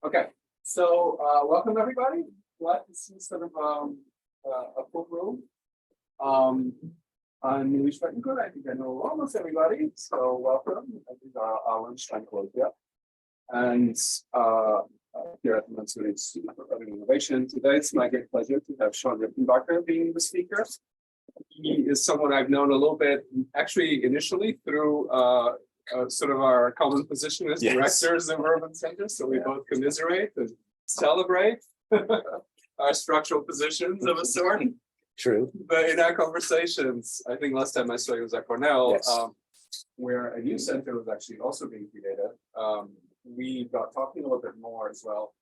Okay, so welcome everybody. This is sort of a full room. I'm Richenbacker. I think I know almost everybody, so welcome. I think our lunchtime closed yet. And here at the Mansour Institute for Urban Innovation today, it's my great pleasure to have Shawn Rickenbacker being the speaker. He is someone I've known a little bit, actually initially through sort of our common position as directors of urban centers. So we both commiserate and celebrate our structural positions of a sort. True. But in our conversations, I think last time I saw you was at Cornell, where a new center was actually also being created. We got talking a little bit more as well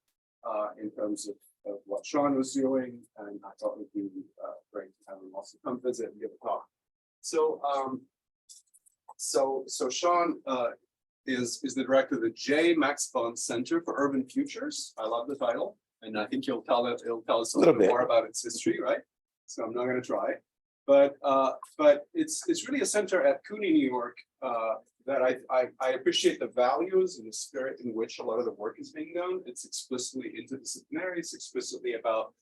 in terms of what Shawn was doing, and I thought it would be great to have him also come visit and give a talk. So Shawn is the director of the J. Max Bond Center for Urban Futures. I love the title, and I think he'll tell us a little bit more about its history, right? So I'm not going to try, but it's really a center at CUNY, New York, that I appreciate the values and the spirit in which a lot of the work is being done. It's explicitly interdisciplinary. It's explicitly about,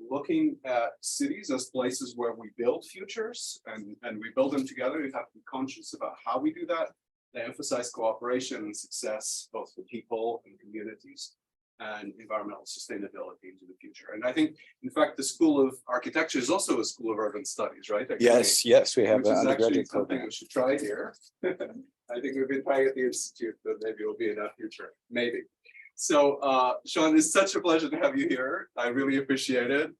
looking at cities as places where we build futures and we build them together. We have to be conscious about how we do that. They emphasize cooperation and success, both for people and communities, and environmental sustainability into the future. And I think, in fact, the School of Architecture is also a school of urban studies, right? Actually, Yes, we have which is actually something program. we should try here. I think we've been trying at the Institute, but maybe it will be in our future, maybe. So, Shawn, it's such a pleasure to have you here. I really appreciate it.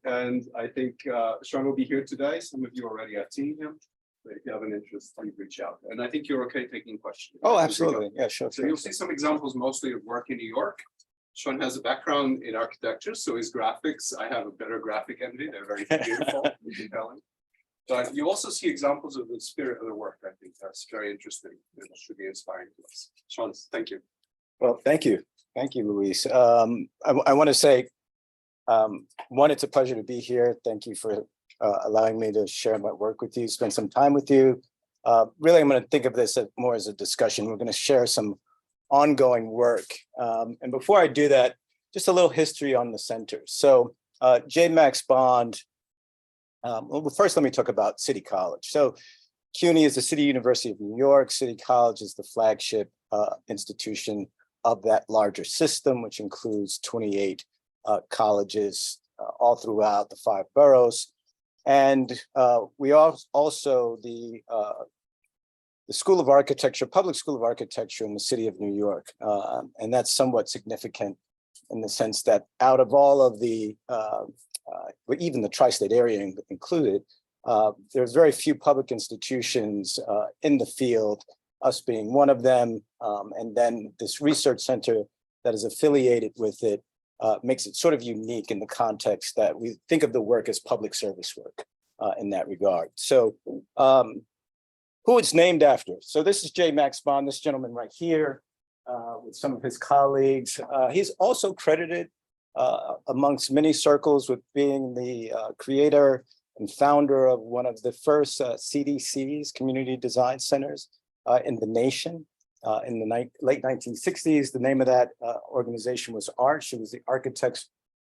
And I think Shawn will be here today. Some of you already have seen him. But if you have an interest, please reach out. And I think you're okay taking questions. Oh, absolutely. Yeah, sure. So you'll see some examples mostly of work in New York. Shawn has a background in architecture, so his graphics, I have a better graphic envy. They're very beautiful and compelling. But you also see examples of the spirit of the work. I think that's very interesting and should be inspiring to us. Shawn, thank you. Well, thank you. Thank you, Luis. I want to say, one, it's a pleasure to be here. Thank you for allowing me to share my work with you, spend some time with you. Really, I'm going to think of this more as a discussion. We're going to share some ongoing work. And before I do that, just a little history on the center. So J. Max Bond, well, first let me talk about City College. So CUNY is the City University of New York. City College is the flagship institution of that larger system, which includes 28 colleges all throughout the 5 boroughs. And we are also the School of Architecture, Public School of Architecture in the city of New York. And that's somewhat significant in the sense that out of all of the, even the tri-state area included, there's very few public institutions in the field, us being one of them. And then this research center that is affiliated with it makes it sort of unique in the context that we think of the work as public service work in that regard. So who it's named after. So this is J. Max Bond, this gentleman right here with some of his colleagues. He's also credited amongst many circles with being the creator and founder of one of the first CDCs, Community Design Centers in the nation in the late 1960s. The name of that organization was ARCH. It was the Architects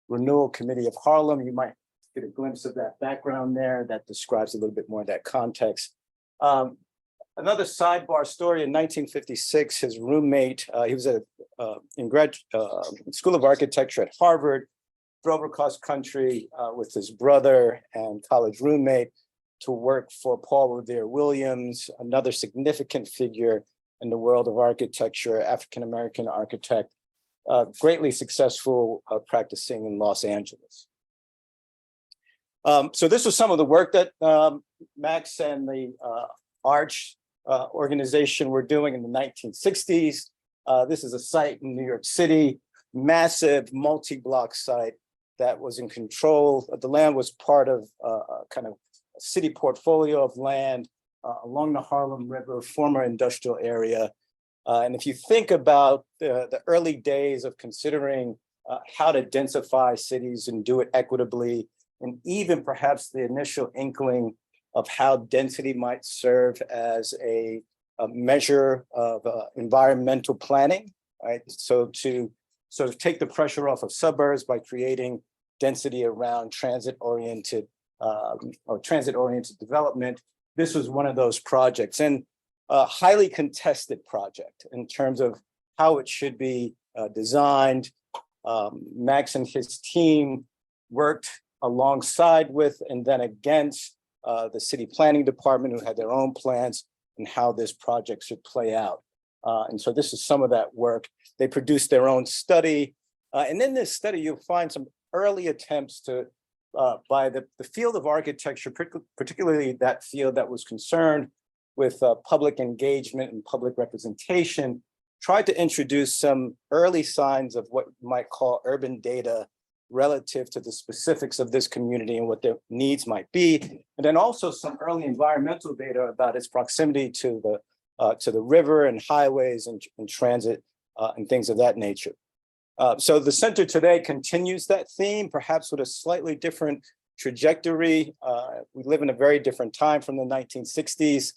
Renewal Committee of Harlem. You might get a glimpse of that background there. That describes a little bit more of that context. Another sidebar story, in 1956, his roommate, he was in School of Architecture at Harvard, drove across country with his brother and college roommate to work for Paul Revere Williams, another significant figure in the world of architecture, African-American architect, greatly successful practicing in Los Angeles. So this was some of the work that Max and the ARCH organization were doing in the 1960s. This is a site in New York City, massive multi-block site that was in control. The land was part of a kind of city portfolio of land along the Harlem River, former industrial area. And if you think about the early days of considering how to densify cities and do it equitably, and even perhaps the initial inkling of how density might serve as a measure of environmental planning, right? So to sort of take the pressure off of suburbs by creating density around transit-oriented development. This was one of those projects, and a highly contested project in terms of how it should be designed. Max and his team worked alongside with and then against the city planning department, who had their own plans and how this project should play out. And so this is some of that work. They produced their own study. And in this study, you'll find some early attempts to, by the field of architecture, particularly that field that was concerned with public engagement and public representation, tried to introduce some early signs of what you might call urban data relative to the specifics of this community and what their needs might be. And then also some early environmental data about its proximity to the river and highways and transit and things of that nature. So the center today continues that theme, perhaps with a slightly different trajectory. We live in a very different time from the 1960s.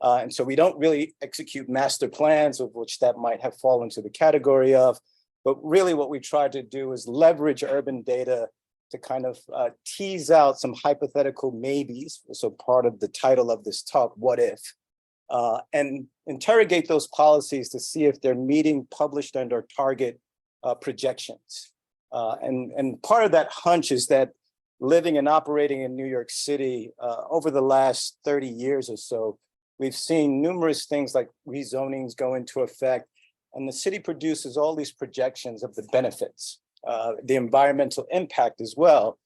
And so we don't really execute master plans, of which that might have fallen to the category of. But really what we try to do is leverage urban data to kind of tease out some hypothetical maybes. So part of the title of this talk, what if? And interrogate those policies to see if they're meeting published and or target projections. And part of that hunch is that living and operating in New York City over the last 30 years or so, we've seen numerous things like rezonings go into effect, and the city produces all these projections of the benefits, the environmental impact as well.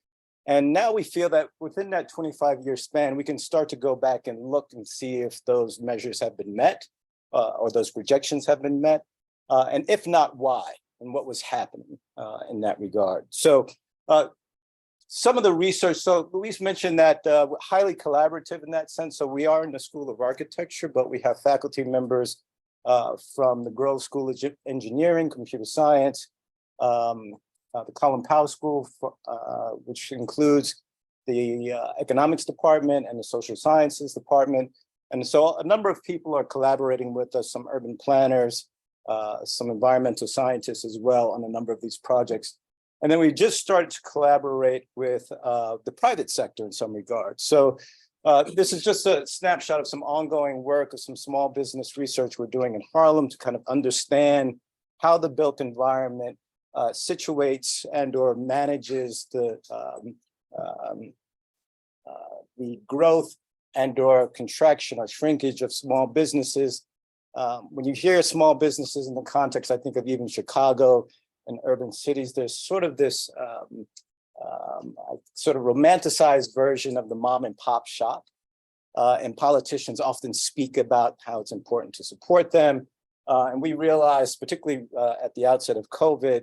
And now we feel that within that 25-year span, we can start to go back and look and see if those measures have been met or those projections have been met. And if not, why and what was happening in that regard. So some of the research, so Luis mentioned that we're highly collaborative in that sense. So we are in the School of Architecture, but we have faculty members from the Grove School of Engineering, Computer Science, the Colin Powell School, which includes the Economics Department and the Social Sciences Department. And so a number of people are collaborating with us, some urban planners, some environmental scientists as well on a number of these projects. And then we just started to collaborate with the private sector in some regards. So this is just a snapshot of some ongoing work of some small business research we're doing in Harlem to kind of understand how the built environment situates and or manages the growth and or contraction or shrinkage of small businesses. When you hear small businesses in the context, I think of even Chicago and urban cities, there's sort of this sort of romanticized version of the mom and pop shop. And politicians often speak about how it's important to support them. And we realized, particularly at the outset of COVID,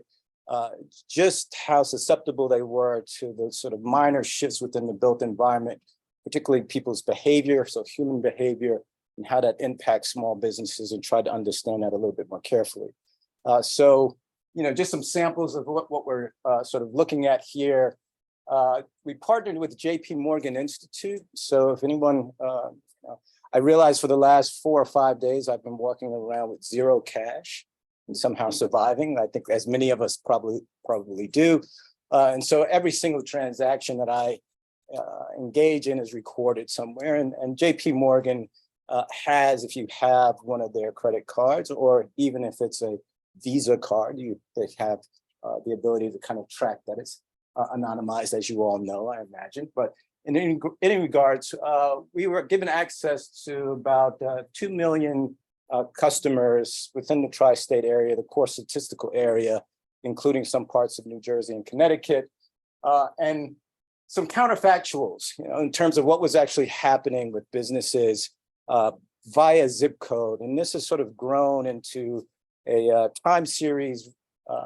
just how susceptible they were to the sort of minor shifts within the built environment, particularly people's behavior, so human behavior, and how that impacts small businesses, and try to understand that a little bit more carefully. So, you know, just some samples of what we're sort of looking at here. We partnered with JP Morgan Institute. So if anyone, I realized for the last 4 or 5 days, I've been walking around with zero cash and somehow surviving. I think as many of us probably do. And so every single transaction that I engage in is recorded somewhere. And JP Morgan has, if you have one of their credit cards, or even if it's a Visa card, they have the ability to kind of track that it's anonymized, as you all know, I imagine. But in any regards, we were given access to about 2 million customers within the tri-state area, the core statistical area, including some parts of New Jersey and Connecticut, and some counterfactuals, you know, in terms of what was actually happening with businesses via zip code. And this has sort of grown into a time series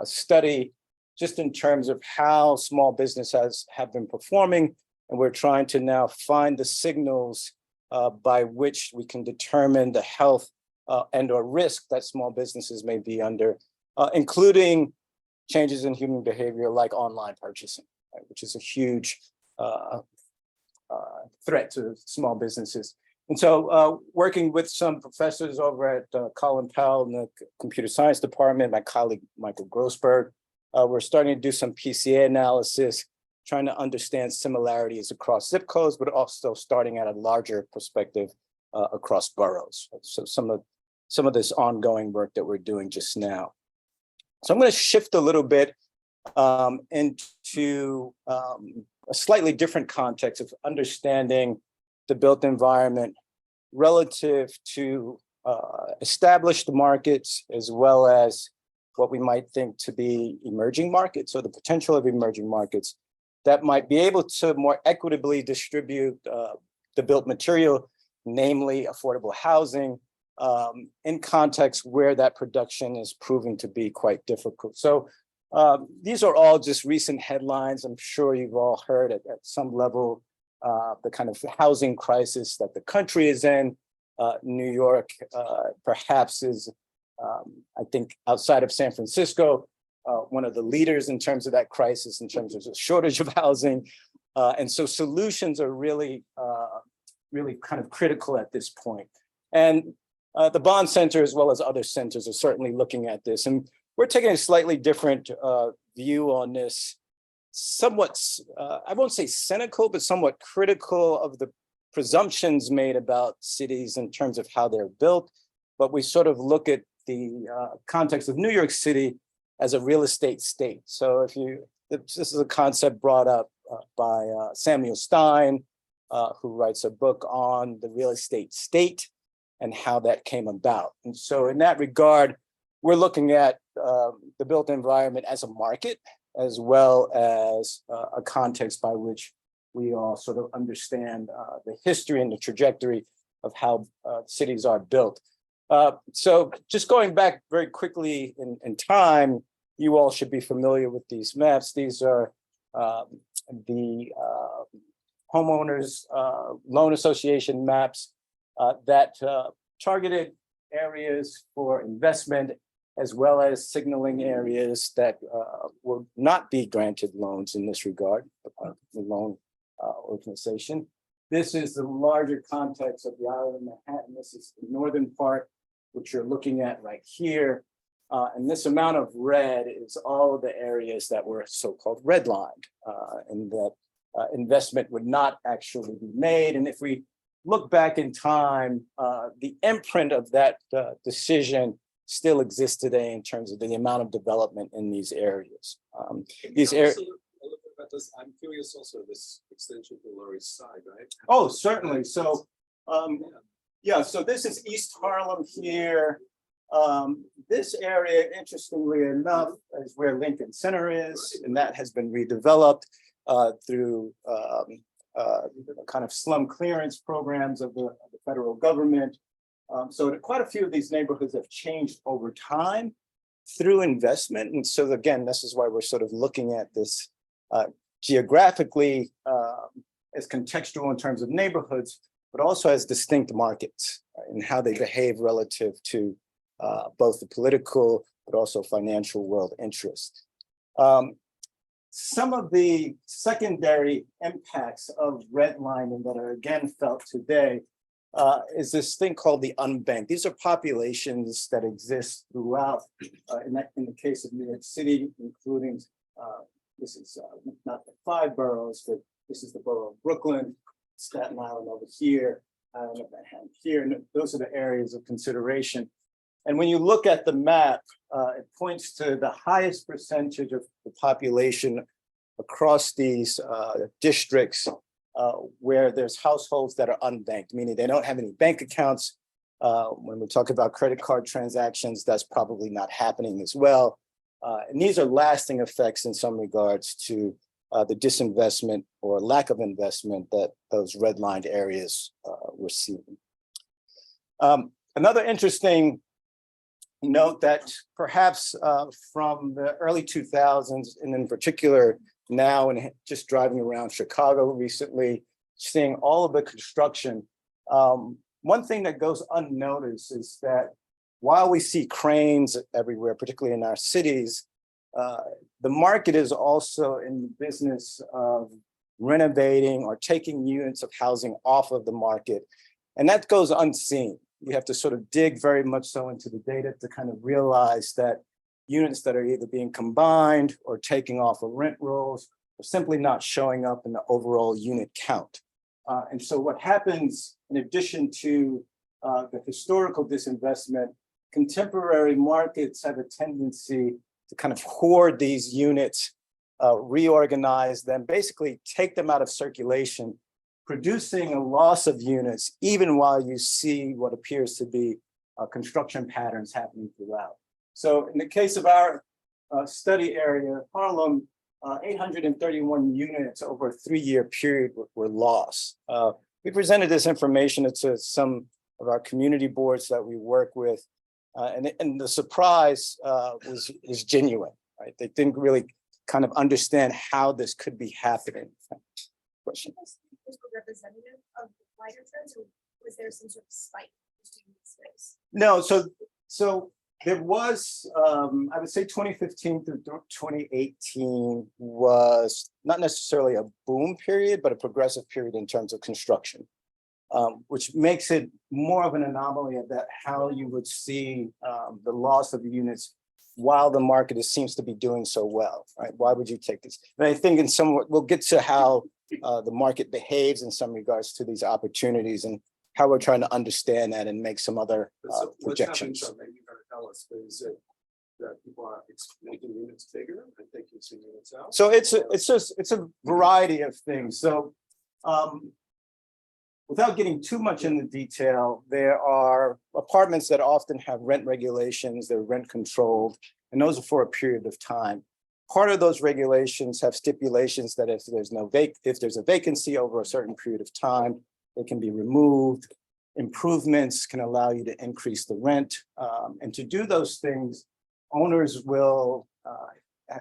study just in terms of how small businesses have been performing. And we're trying to now find the signals by which we can determine the health and or risk that small businesses may be under, including changes in human behavior like online purchasing, right, which is a huge threat to small businesses. And so working with some professors over at Colin Powell in the computer science department, my colleague Michael Grossberg, we're starting to do some PCA analysis, trying to understand similarities across zip codes, but also starting at a larger perspective across boroughs. So some of this ongoing work that we're doing just now. So I'm going to shift a little bit into a slightly different context of understanding the built environment relative to established markets, as well as what we might think to be emerging markets, or the potential of emerging markets that might be able to more equitably distribute the built material, namely affordable housing, in contexts where that production is proving to be quite difficult. So these are all just recent headlines. I'm sure you've all heard at some level the kind of housing crisis that the country is in. New York perhaps is, I think, outside of San Francisco, one of the leaders in terms of that crisis, in terms of the shortage of housing. And so solutions are really, really kind of critical at this point. And the Bond Center, as well as other centers, are certainly looking at this. And we're taking a slightly different view on this, somewhat, I won't say cynical, but somewhat critical of the presumptions made about cities in terms of how they're built. But we sort of look at the context of New York City as a real estate state. So this is a concept brought up by Samuel Stein, who writes a book on the real estate state and how that came about. And so in that regard, we're looking at the built environment as a market, as well as a context by which we all sort of understand the history and the trajectory of how cities are built. So just going back very quickly in time, you all should be familiar with these maps. These are the homeowners loan association maps that targeted areas for investment, as well as signaling areas that will not be granted loans in this regard, the loan organization. This is the larger context of the island of Manhattan. This is the northern part, which you're looking at right here. And this amount of red is all of the areas that were so-called redlined, and that investment would not actually be made. And if we look back in time, the imprint of that decision still exists today in terms of the amount of development in these areas. These areas. I'm curious also this extension to the Lower East Side, right? Oh, certainly. So, yeah, so this is East Harlem here. This area, interestingly enough, is where Lincoln Center is, and that has been redeveloped through kind of slum clearance programs of the federal government. So quite a few of these neighborhoods have changed over time through investment. And so again, this is why we're sort of looking at this geographically as contextual in terms of neighborhoods, but also as distinct markets and how they behave relative to both the political, but also financial world interest. Some of the secondary impacts of redlining that are again felt today is this thing called the unbanked. These are populations that exist throughout, in the case of New York City, including, this is not the 5 boroughs, but this is the borough of Brooklyn, Staten Island over here, Island of Manhattan here, and those are the areas of consideration. And when you look at the map, it points to the highest percentage of the population across these districts where there's households that are unbanked, meaning they don't have any bank accounts. When we talk about credit card transactions, that's probably not happening as well. And these are lasting effects in some regards to the disinvestment or lack of investment that those redlined areas were seeing. Another interesting note that perhaps from the early 2000s, and in particular now, and just driving around Chicago recently, seeing all of the construction, one thing that goes unnoticed is that while we see cranes everywhere, particularly in our cities, the market is also in the business of renovating or taking units of housing off of the market And that goes unseen. You have to sort of dig very much so into the data to kind of realize that units that are either being combined or taking off of rent rolls are simply not showing up in the overall unit count. And so what happens in addition to the historical disinvestment, contemporary markets have a tendency to kind of hoard these units, reorganize them, basically take them out of circulation, producing a loss of units, even while you see what appears to be construction patterns happening throughout. So in the case of our study area, Harlem, 831 units over a 3-year period were lost. We presented this information to some of our community boards that we work with, and the surprise was genuine, right? They didn't really kind of understand how this could be happening. Question. Were representative of the wider trends, or was there some sort of spike between these ways? No, so there was, I would say 2015 through 2018 was not necessarily a boom period, but a progressive period in terms of construction, which makes it more of an anomaly of that how you would see the loss of units while the market seems to be doing so well, right? Why would you take this? And I think in some, we'll get to how the market behaves in some regards to these opportunities and how we're trying to understand that and make some other projections. What's happening, maybe you're going to tell us, but is it that people are making units bigger and taking some units out? So it's a variety of things. So without getting too much into detail, there are apartments that often have rent regulations, they're rent controlled, and those are for a period of time. Part of those regulations have stipulations that if there's a vacancy over a certain period of time, it can be removed. Improvements can allow you to increase the rent. And to do those things, owners will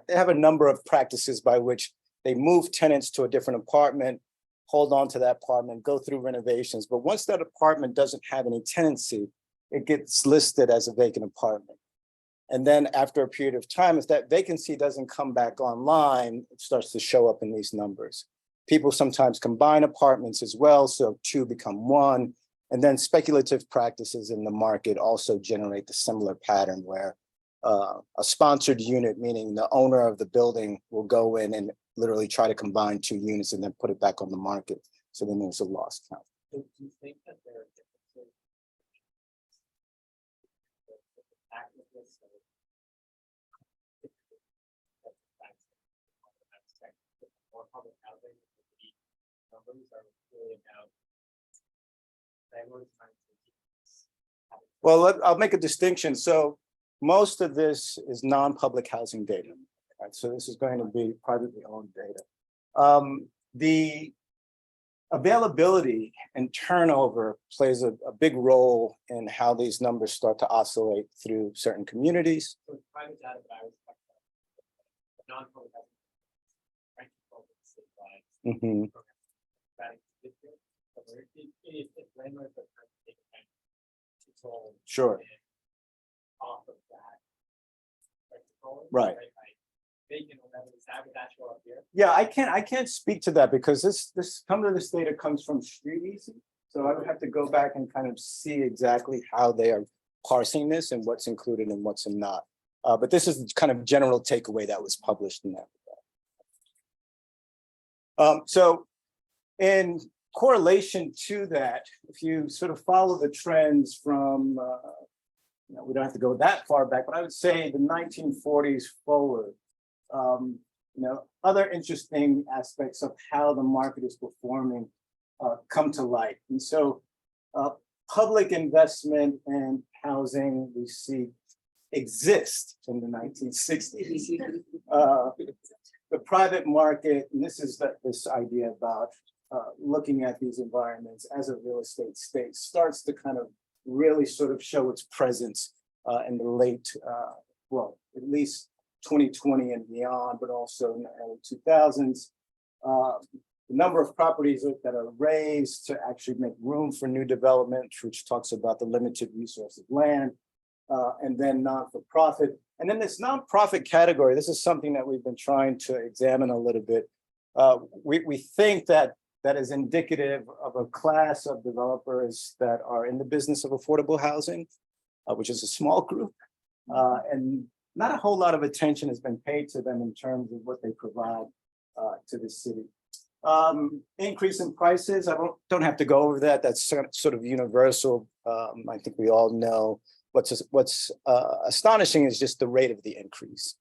they have a number of practices by which they move tenants to a different apartment, hold on to that apartment, go through renovations. But once that apartment doesn't have any tenancy, it gets listed as a vacant apartment. And then after a period of time, if that vacancy doesn't come back online, it starts to show up in these numbers. People sometimes combine apartments as well, so 2 become 1. And then speculative practices in the market also generate the similar pattern where a sponsored unit, meaning the owner of the building, will go in and literally try to combine 2 units and then put it back on the market. So then there's a loss count. Do you think that there are differences more public housing numbers are really about Well, I'll make a distinction. So most of this is non-public housing data. Right? So this is going to be privately owned data. The availability and turnover plays a big role in how these numbers start to oscillate through certain communities. So it's private data, but I was non-public housing. Mm-hmm. Sure. Right. Yeah, I can't speak to that because some of this data comes from Street Easy. So I would have to go back and kind of see exactly how they are parsing this and what's included and what's not. But this is the kind of general takeaway that was published in that. So in correlation to that, if you sort of follow the trends from, we don't have to go that far back, but I would say the 1940s forward, other interesting aspects of how the market is performing come to light. And so public investment in housing we see exist in the 1960s. The private market, and this is this idea about looking at these environments as a real estate state, starts to kind of really sort of show its presence in the late, at least 2020 and beyond, but also in the early 2000s. The number of properties that are raised to actually make room for new development, which talks about the limited resource of land, and then non-for-profit. And then this nonprofit category, this is something that we've been trying to examine a little bit. We think that that is indicative of a class of developers that are in the business of affordable housing, which is a small group. And not a whole lot of attention has been paid to them in terms of what they provide to the city. Increase in prices, I don't have to go over that. That's sort of universal. I think we all know what's astonishing is just the rate of the increase.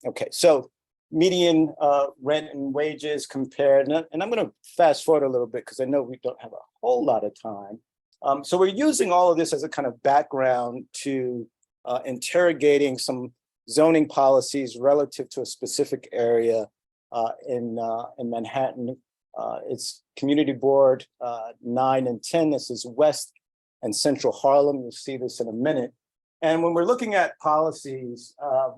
Okay, so median rent and wages compared, and I'm going to fast forward a little bit because I know we don't have a whole lot of time. So we're using all of this as a kind of background to interrogating some zoning policies relative to a specific area in Manhattan. It's Community Board 9 and 10. This is West and Central Harlem. You'll see this in a minute. And when we're looking at policies,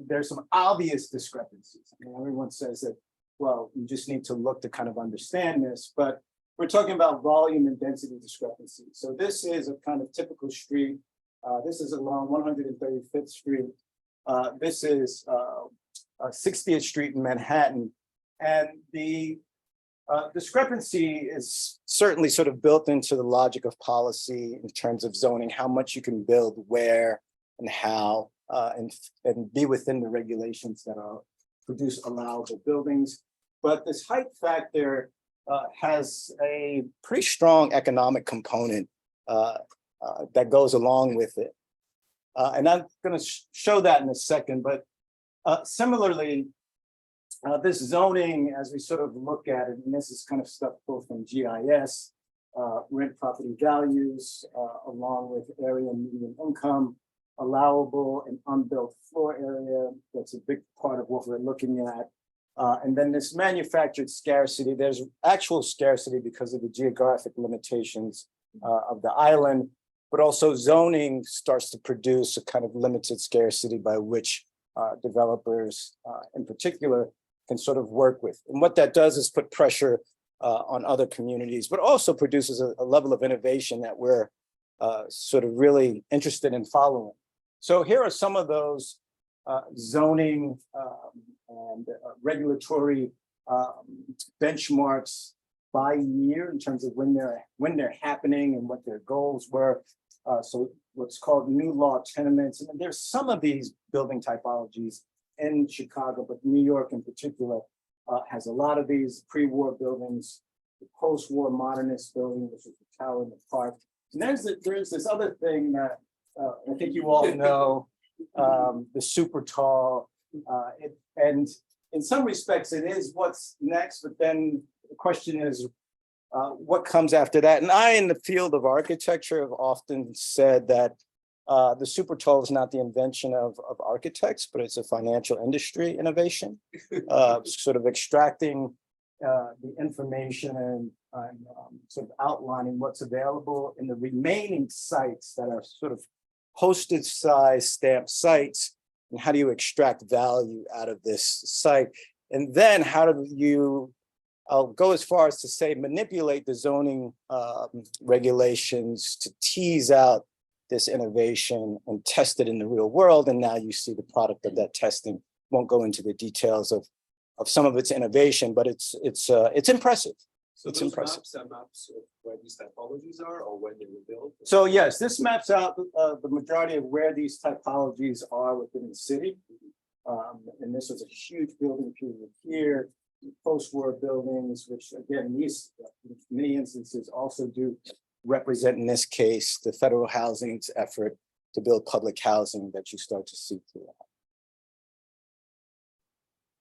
there's some obvious discrepancies. I mean, everyone says that, well, you just need to look to kind of understand this, but we're talking about volume and density discrepancies. So this is a kind of typical street. This is along 135th Street. This is 60th Street in Manhattan. And the discrepancy is certainly sort of built into the logic of policy in terms of zoning, how much you can build, where, and how, and be within the regulations that produce allowable buildings. But this height factor has a pretty strong economic component that goes along with it. And I'm going to show that in a second, but similarly, this zoning, as we sort of look at it, and this is kind of stuff both from GIS, rent property values, along with area and median income, allowable and unbuilt floor area. That's a big part of what we're looking at. And then this manufactured scarcity, there's actual scarcity because of the geographic limitations of the island, but also zoning starts to produce a kind of limited scarcity by which developers in particular can sort of work with. And what that does is put pressure on other communities, but also produces a level of innovation that we're sort of really interested in following. So here are some of those zoning and regulatory benchmarks by year in terms of when they're happening and what their goals were. So what's called new law tenements, and there's some of these building typologies in Chicago, but New York in particular has a lot of these pre-war buildings, the post-war modernist building, which is the tower in the park. And there's this other thing that I think you all know, the super tall, and in some respects it is what's next, but then the question is what comes after that. And I, in the field of architecture, have often said that the super tall is not the invention of architects, but it's a financial industry innovation, sort of extracting the information and sort of outlining what's available in the remaining sites that are sort of postage size stamp sites, and how do you extract value out of this site? And then how do you, I'll go as far as to say, manipulate the zoning regulations to tease out this innovation and test it in the real world. And now you see the product of that testing. Won't go into the details of some of its innovation, but it's impressive. So it's those impressive. maps are maps of where these typologies are or when they were built? So yes, this maps out the majority of where these typologies are within the city. And this was a huge building period here, post-war buildings, which again, these in many instances also do represent, in this case, the federal housing's effort to build public housing that you start to see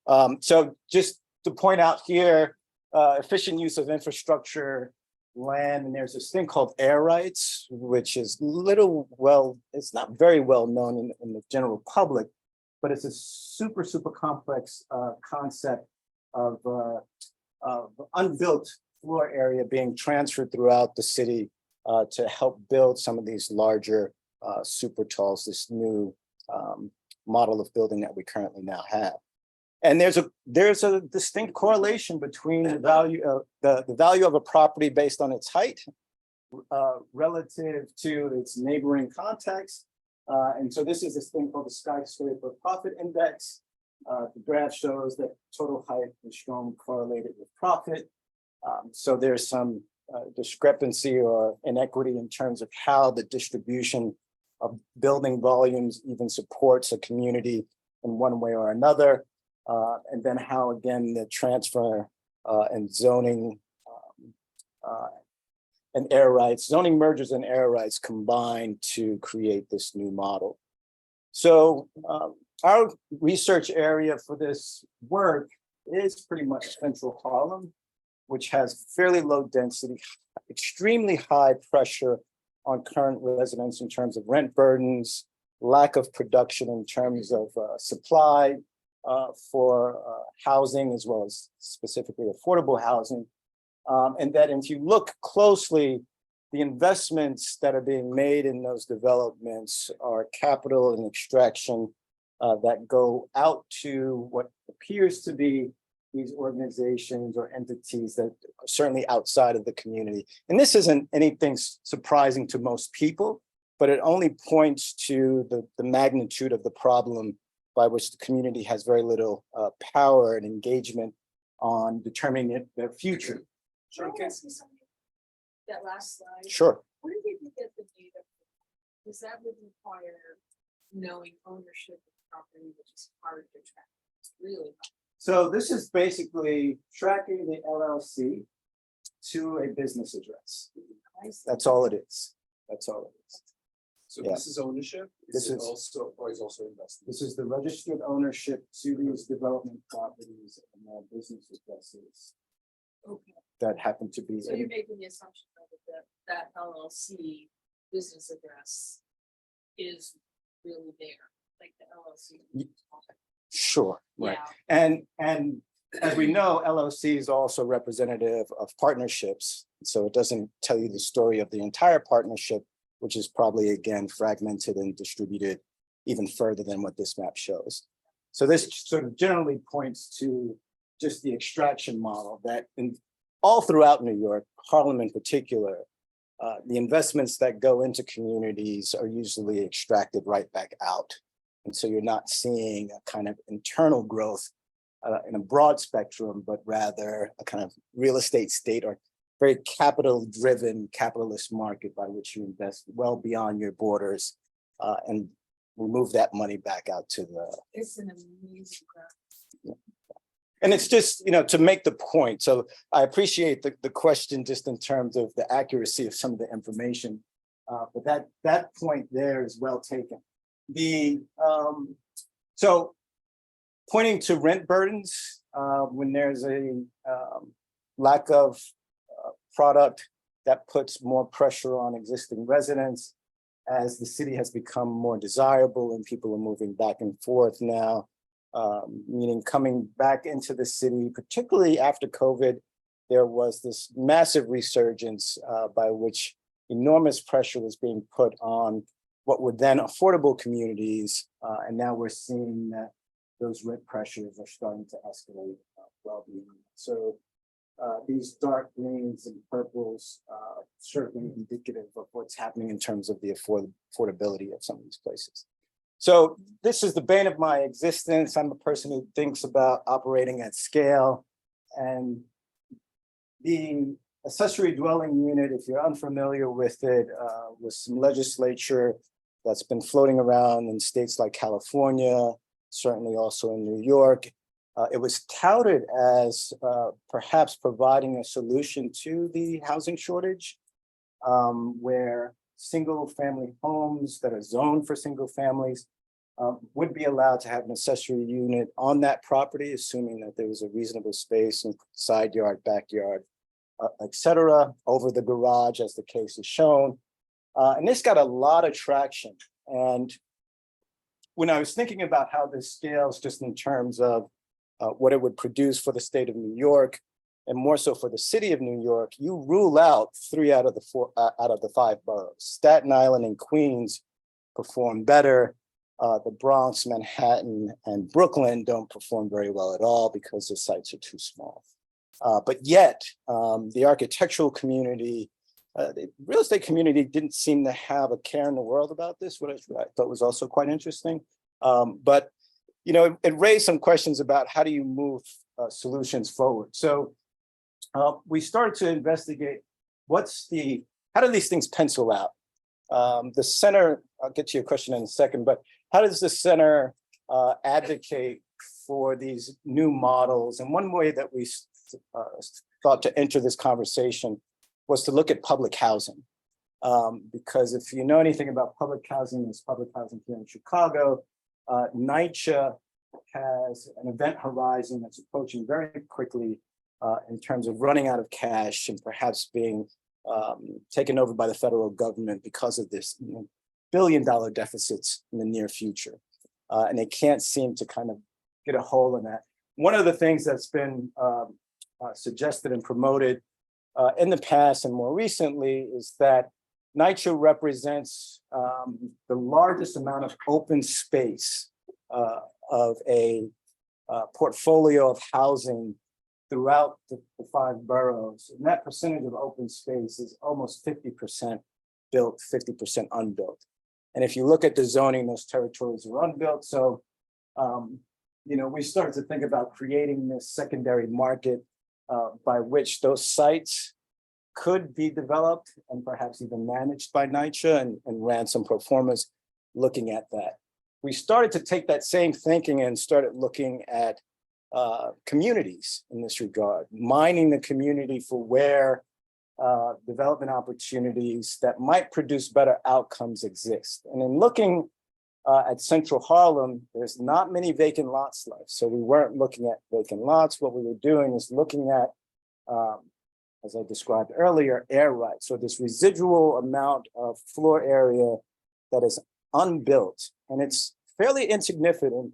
throughout. So just to point out here, efficient use of infrastructure, land, and there's this thing called air rights, which is it's not very well known in the general public, but it's a super, super complex concept of unbuilt floor area being transferred throughout the city to help build some of these larger super talls, this new model of building that we currently now have. And there's a distinct correlation between the value of a property based on its height relative to its neighboring context. And so this is this thing called the skyscraper profit index. The graph shows that total height is strongly correlated with profit. So there's some discrepancy or inequity in terms of how the distribution of building volumes even supports a community in one way or another. And then how, again, the transfer and zoning and air rights, zoning mergers and air rights combine to create this new model. So our research area for this work is pretty much central Harlem, which has fairly low density, extremely high pressure on current residents in terms of rent burdens, lack of production in terms of supply for housing, as well as specifically affordable housing. And that if you look closely, the investments that are being made in those developments are capital and extraction that go out to what appears to be these organizations or entities that are certainly outside of the community. And this isn't anything surprising to most people, but it only points to the magnitude of the problem by which the community has very little power and engagement on determining their future. Can I ask you something? That last slide. Sure. Where did you get the data from? Because that would require knowing ownership of property, which is hard to track. It's really hard. So this is basically tracking the LLC to a business address. That's all it is. That's all it is. So Yeah. this is ownership. This is also, or is also investment. This is the registered ownership to these development properties and their business addresses Okay, that happen to be. so you're making the assumption that that LLC business address is really there, like the LLC. Sure, right. Yeah. And as we know, LLC is also representative of partnerships. So it doesn't tell you the story of the entire partnership, which is probably, again, fragmented and distributed even further than what this map shows. So this sort of generally points to just the extraction model that all throughout New York, Harlem in particular, the investments that go into communities are usually extracted right back out. And so you're not seeing a kind of internal growth in a broad spectrum, but rather a kind of real estate state or very capital-driven capitalist market by which you invest well beyond your borders and move that money back out to the. It's an amazing graph. And it's just, to make the point. So I appreciate the question just in terms of the accuracy of some of the information, but that point there is well taken. So pointing to rent burdens when there's a lack of product that puts more pressure on existing residents as the city has become more desirable and people are moving back and forth now, meaning coming back into the city, particularly after COVID, there was this massive resurgence by which enormous pressure was being put on what were then affordable communities. And now we're seeing that those rent pressures are starting to escalate well beyond. So these dark greens and purples certainly indicative of what's happening in terms of the affordability of some of these places. So this is the bane of my existence. I'm a person who thinks about operating at scale, and the accessory dwelling unit, if you're unfamiliar with it, was some legislature that's been floating around in states like California, certainly also in New York. It was touted as perhaps providing a solution to the housing shortage, where single family homes that are zoned for single families would be allowed to have an accessory unit on that property, assuming that there was a reasonable space and side yard, backyard, et cetera, over the garage as the case is shown. And this got a lot of traction. And when I was thinking about how this scales just in terms of what it would produce for the state of New York, and more so for the city of New York, you rule out 3 out of the 5 boroughs. Staten Island and Queens perform better. The Bronx, Manhattan, and Brooklyn don't perform very well at all because the sites are too small. But yet, the architectural community, the real estate community didn't seem to have a care in the world about this, what I thought was also quite interesting. But it raised some questions about how do you move solutions forward. So we started to investigate how do these things pencil out? The center, I'll get to your question in a second, but how does the center advocate for these new models? And one way that we thought to enter this conversation was to look at public housing. Because if you know anything about public housing, there's public housing here in Chicago. NYCHA has an event horizon that's approaching very quickly in terms of running out of cash and perhaps being taken over by the federal government because of this billion-dollar deficits in the near future. And they can't seem to kind of get a hole in that. One of the things that's been suggested and promoted in the past and more recently is that NYCHA represents the largest amount of open space of a portfolio of housing throughout the 5 boroughs. And that percentage of open space is almost 50% built, 50% unbuilt. And if you look at the zoning, those territories are unbuilt. So, we started to think about creating this secondary market by which those sites could be developed and perhaps even managed by NYCHA, and ran some pro formas looking at that. We started to take that same thinking and started looking at communities in this regard, mining the community for where development opportunities that might produce better outcomes exist. And in looking at Central Harlem, there's not many vacant lots left. So we weren't looking at vacant lots. What we were doing is looking at, as I described earlier, air rights. So this residual amount of floor area that is unbuilt, and it's fairly insignificant,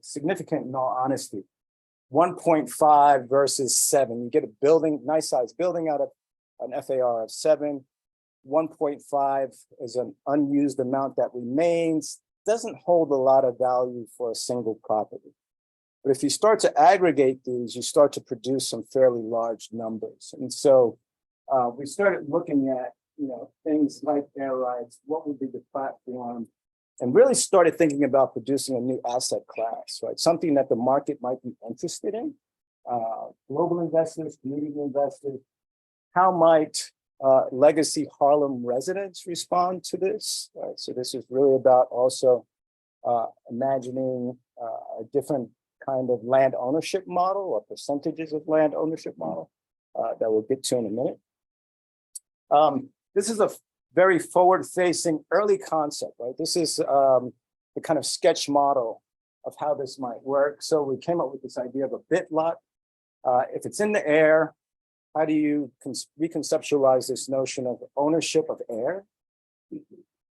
significant in all honesty. 1.5 versus 7. You get a building, nice sized building out of an FAR of 7. 1.5 is an unused amount that remains, doesn't hold a lot of value for a single property. But if you start to aggregate these, you start to produce some fairly large numbers. And so we started looking at things like air rights, what would be the platform, and really started thinking about producing a new asset class, right? Something that the market might be interested in. Global investors, community investors. How might legacy Harlem residents respond to this? Right? So this is really about also imagining a different kind of land ownership model or percentages of land ownership model that we'll get to in a minute. This is a very forward-facing early concept, right? This is the kind of sketch model of how this might work. So we came up with this idea of a bit lot. If it's in the air, how do you reconceptualize this notion of ownership of air?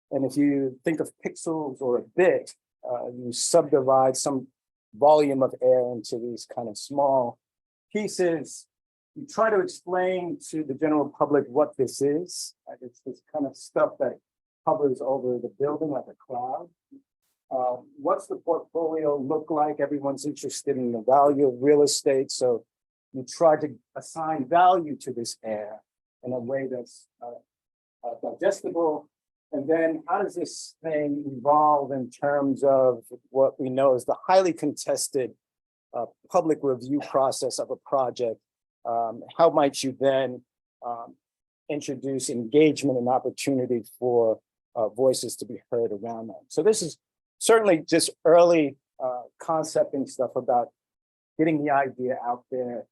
And if you think of pixels or a bit, you subdivide some volume of air into these kind of small pieces. You try to explain to the general public what this is. It's this kind of stuff that hovers over the building like a cloud. What's the portfolio look like? Everyone's interested in the value of real estate. So you try to assign value to this air in a way that's digestible. And then how does this thing evolve in terms of what we know is the highly contested public review process of a project? How might you then introduce engagement and opportunity for voices to be heard around that? So this is certainly just early concepting stuff about getting the idea out there,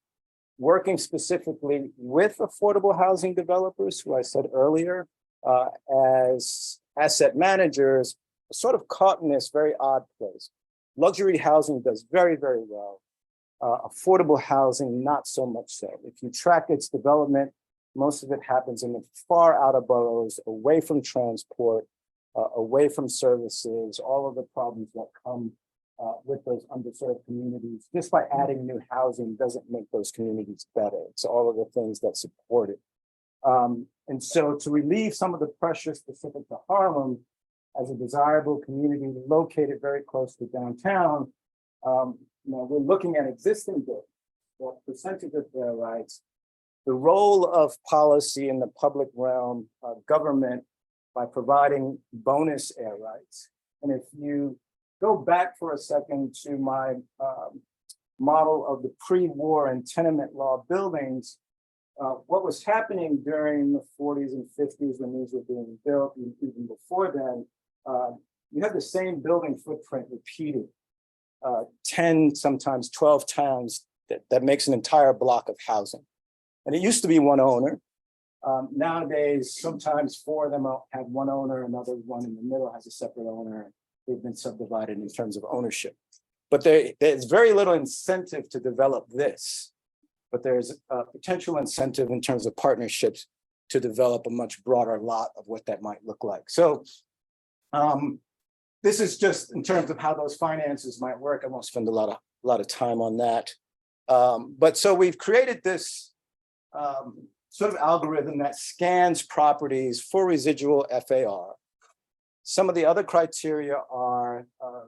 working specifically with affordable housing developers, who I said earlier, as asset managers, sort of caught in this very odd place. Luxury housing does very, very well. Affordable housing, not so much so. If you track its development, most of it happens in the far outer boroughs, away from transport, away from services, all of the problems that come with those underserved communities. Just by adding new housing doesn't make those communities better. It's all of the things that support it. And so to relieve some of the pressure specific to Harlem as a desirable community located very close to downtown, we're looking at existing buildings, what percentage of their rights, the role of policy in the public realm, government, by providing bonus air rights. And if you go back for a second to my model of the pre-war and tenement law buildings, what was happening during the 40s and 50s when these were being built, and even before then, you had the same building footprint repeated 10, sometimes 12 times. That makes an entire block of housing. And it used to be one owner. Nowadays, sometimes 4 of them have one owner, another one in the middle has a separate owner. They've been subdivided in terms of ownership. But there's very little incentive to develop this. But there's a potential incentive in terms of partnerships to develop a much broader lot of what that might look like. So this is just in terms of how those finances might work. I won't spend a lot of time on that. But so we've created this sort of algorithm that scans properties for residual FAR. Some of the other criteria are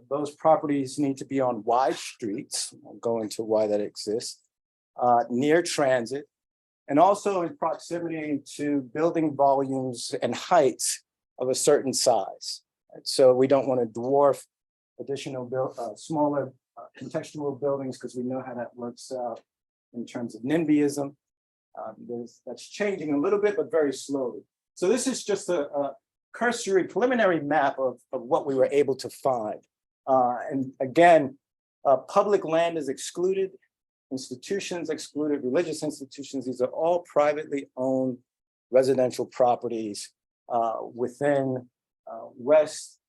those properties need to be on wide streets. I'll go into why that exists. Near transit, and also in proximity to building volumes and heights of a certain size. Right? So we don't want to dwarf additional smaller contextual buildings because we know how that works out in terms of NIMBYism. That's changing a little bit, but very slowly. So this is just a cursory preliminary map of what we were able to find. And again, public land is excluded, institutions excluded, religious institutions. These are all privately owned residential properties within West,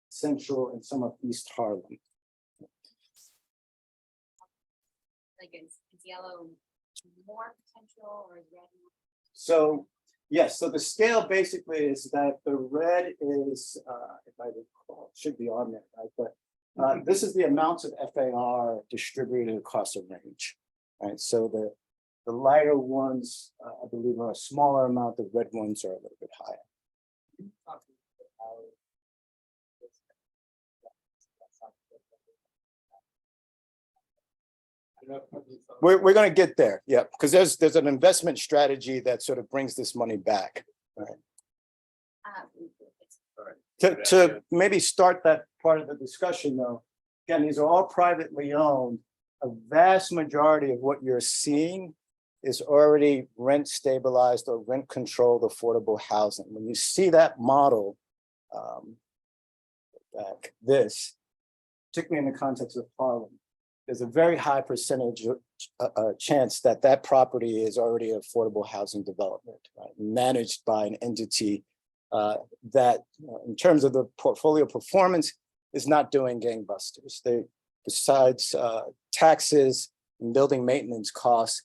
Central, and some of East Harlem. Like is yellow more potential or is red more? So yes, so the scale basically is that the red is, if I recall, it should be on there, right? But this is the amounts of FAR distributed across a range, right? So the lighter ones, I believe, are a smaller amount. The red ones are a little bit higher. We're going to get there, yeah, because there's an investment strategy that sort of brings this money back, right? To maybe start that part of the discussion, though, again, these are all privately owned. A vast majority of what you're seeing is already rent stabilized or rent controlled affordable housing. When you see that model, like this, particularly in the context of Harlem, there's a very high percentage chance that that property is already affordable housing development, right? Managed by an entity that, in terms of the portfolio performance, is not doing gangbusters. They, besides taxes and building maintenance costs,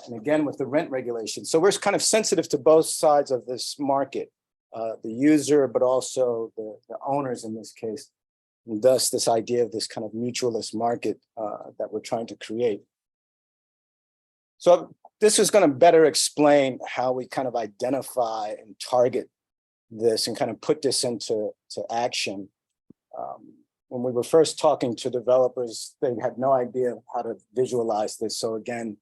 and again with the rent regulation. So we're kind of sensitive to both sides of this market, the user, but also the owners in this case. And thus this idea of this kind of mutualist market that we're trying to create. So this is going to better explain how we kind of identify and target this and kind of put this into action. When we were first talking to developers, they had no idea how to visualize this. So again,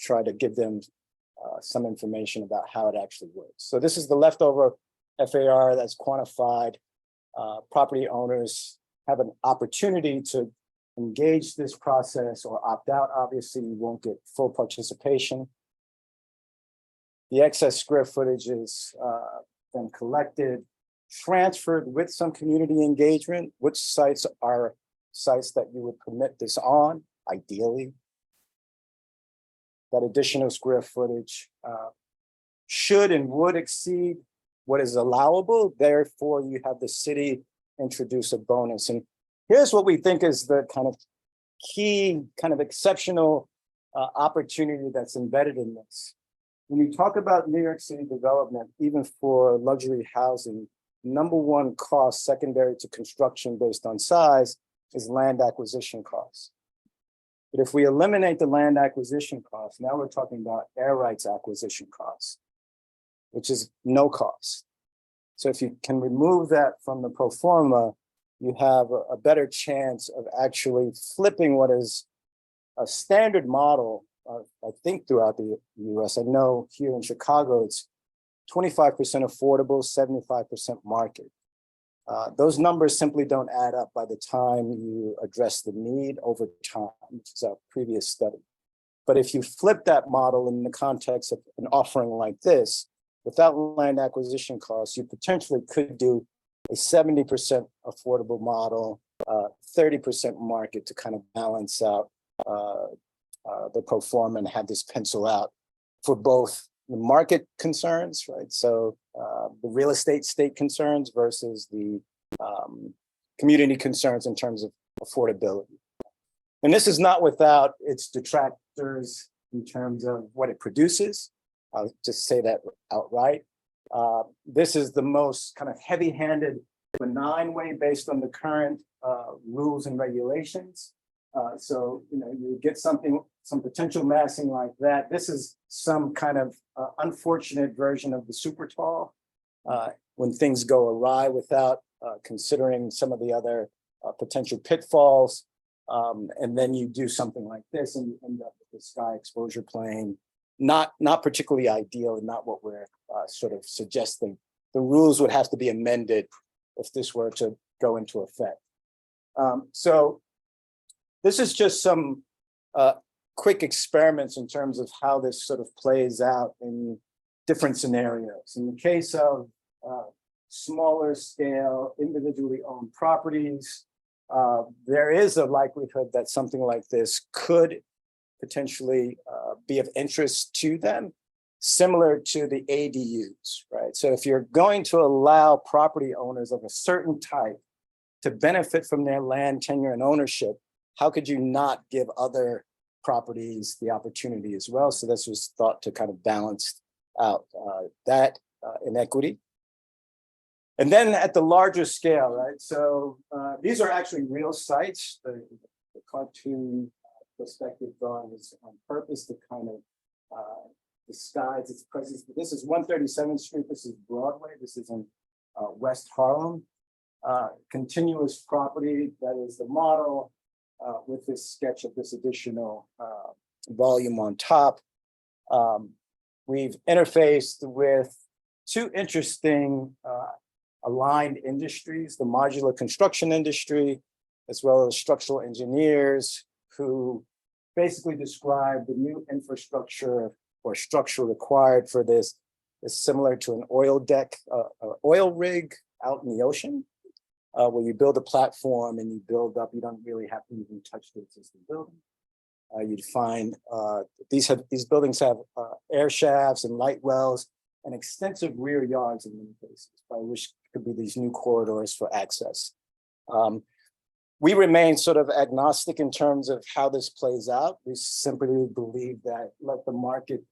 try to give them some information about how it actually works. So this is the leftover FAR that's quantified. Property owners have an opportunity to engage this process or opt out. Obviously, you won't get full participation. The excess square footage is then collected, transferred with some community engagement. Which sites are sites that you would permit this on, ideally? That additional square footage should and would exceed what is allowable. Therefore, you have the city introduce a bonus. And here's what we think is the kind of key, kind of exceptional opportunity that's embedded in this. When you talk about New York City development, even for luxury housing, number one cost secondary to construction based on size is land acquisition costs. But if we eliminate the land acquisition costs, now we're talking about air rights acquisition costs, which is no cost. So if you can remove that from the pro forma, you have a better chance of actually flipping what is a standard model, I think, throughout the US. I know here in Chicago, it's 25% affordable, 75% market. Those numbers simply don't add up by the time you address the need over time, which is our previous study. But if you flip that model in the context of an offering like this, without land acquisition costs, you potentially could do a 70% affordable model, 30% market to kind of balance out the pro forma and have this pencil out for both the market concerns, right? So the real estate state concerns versus the community concerns in terms of affordability. And this is not without its detractors in terms of what it produces. I'll just say that outright. This is the most kind of heavy-handed, benign way based on the current rules and regulations. So, you know, you get something, some potential massing like that. This is some kind of unfortunate version of the super tall when things go awry without considering some of the other potential pitfalls. And then you do something like this and you end up with the sky exposure plane. Not particularly ideal and not what we're sort of suggesting. The rules would have to be amended if this were to go into effect. So this is just some quick experiments in terms of how this sort of plays out in different scenarios. In the case of smaller scale, individually owned properties, there is a likelihood that something like this could potentially be of interest to them, similar to the ADUs, right? So if you're going to allow property owners of a certain type to benefit from their land tenure and ownership, how could you not give other properties the opportunity as well? So this was thought to kind of balance out that inequity. And then at the larger scale, right? So these are actually real sites. The cartoon perspective drawing is on purpose to kind of disguise its presence. But this is 137th Street. This is Broadway. This is in West Harlem. Continuous property, that is the model with this sketch of this additional volume on top. We've interfaced with two interesting aligned industries, the modular construction industry, as well as structural engineers who basically describe the new infrastructure or structure required for this is similar to an oil deck, oil rig out in the ocean, where you build a platform and you build up, you don't really have to even touch the existing building. You'd find these buildings have air shafts and light wells and extensive rear yards in many cases, by which could be these new corridors for access. We remain sort of agnostic in terms of how this plays out. We simply believe that let the market